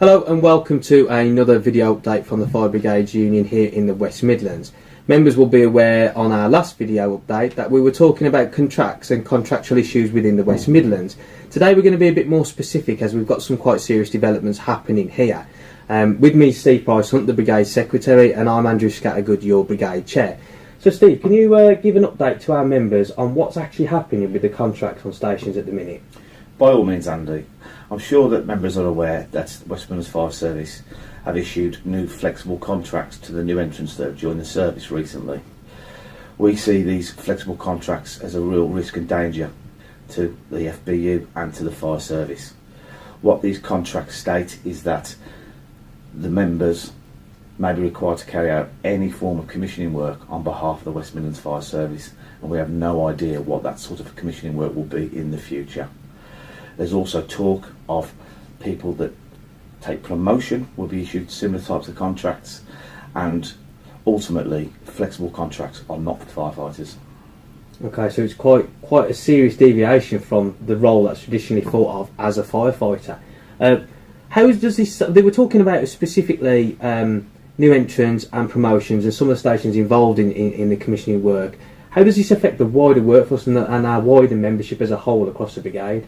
Hello and welcome to another video update from the Fire Brigades Union here in the West Midlands. Members will be aware on our last video update that we were talking about contracts and contractual issues within the West Midlands. Today we're going to be a bit more specific as we've got some quite serious developments happening here. With me Steve Price-Hunt, the Brigade Secretary, and I'm Andrew Scattergood, your Brigade Chair. So Steve, can you give an update to our members on what's actually happening with the contracts on stations at the minute? By all means, Andy. I'm sure that members are aware that the West Midlands Fire Service have issued new flexible contracts to the new entrants that have joined the service recently. We see these flexible contracts as a real risk and danger to the FBU and to the fire service. What these contracts state is that the members may be required to carry out any form of commissioning work on behalf of the West Midlands Fire Service, and we have no idea what that sort of commissioning work will be in the future. There's also talk of people that take promotion will be issued similar types of contracts, and ultimately flexible contracts are not for firefighters. Okay, so it's quite a serious deviation from the role that's traditionally thought of as a firefighter. How does this? They were talking about specifically new entrants and promotions and some of the stations involved in the commissioning work. How does this affect the wider workforce and our wider membership as a whole across the brigade?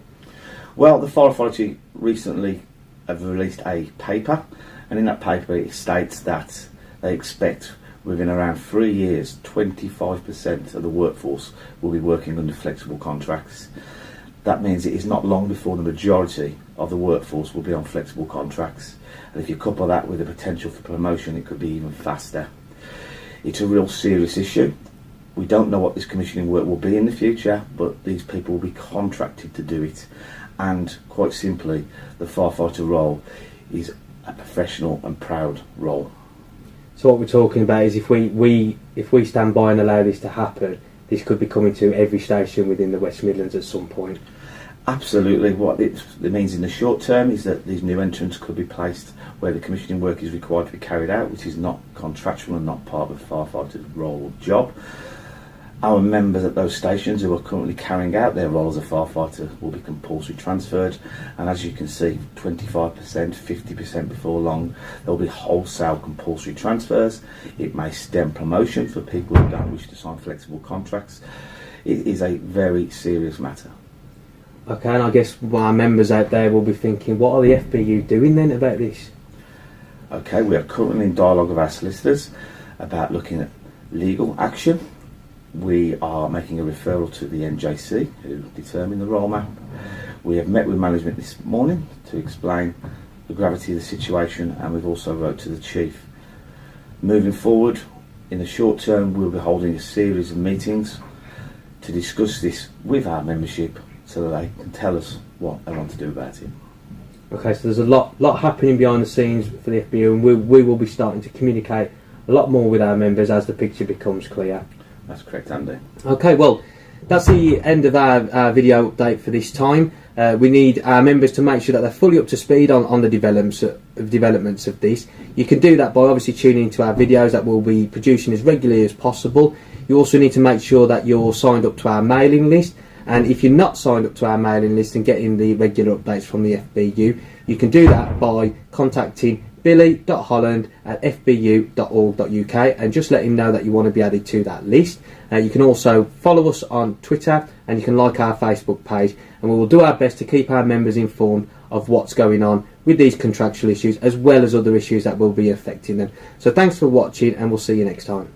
Well, the Fire Authority recently have released a paper, and in that paper it states that they expect within around 3 years 25% of the workforce will be working under flexible contracts. That means it is not long before the majority of the workforce will be on flexible contracts, and if you couple that with the potential for promotion, it could be even faster. It's a real serious issue. We don't know what this commissioning work will be in the future, but these people will be contracted to do it. And quite simply, the firefighter role is a professional and proud role. So what we're talking about is if we stand by and allow this to happen, this could be coming to every station within the West Midlands at some point. Absolutely. What it means in the short term is that these new entrants could be placed where the commissioning work is required to be carried out, which is not contractual and not part of the firefighter's role or job. Our members at those stations who are currently carrying out their role as a firefighter will be compulsory transferred, and as you can see, 25%, 50% before long, there will be wholesale compulsory transfers. It may stem promotion for people who don't wish to sign flexible contracts. It is a very serious matter. Okay, and I guess our members out there will be thinking, what are the FBU doing then about this? Okay, we are currently in dialogue with our solicitors about looking at legal action. We are making a referral to the NJC, who determine the role map. We have met with management this morning to explain the gravity of the situation, and we've also wrote to the Chief. Moving forward, in the short term, we'll be holding a series of meetings to discuss this with our membership so that they can tell us what they want to do about it. Okay, so there's a lot happening behind the scenes for the FBU, and we will be starting to communicate a lot more with our members as the picture becomes clear. That's correct, Andy. Okay, well, that's the end of our video update for this time. We need our members to make sure that they're fully up to speed on the developments of this. You can do that by obviously tuning into our videos that we'll be producing as regularly as possible. You also need to make sure that you're signed up to our mailing list, and if you're not signed up to our mailing list and getting the regular updates from the FBU, you can do that by contacting billy.holland@fbu.org.uk and just let him know that you want to be added to that list. You can also follow us on Twitter, and you can like our Facebook page, and we will do our best to keep our members informed of what's going on with these contractual issues as well as other issues that will be affecting them. So thanks for watching, and we'll see you next time.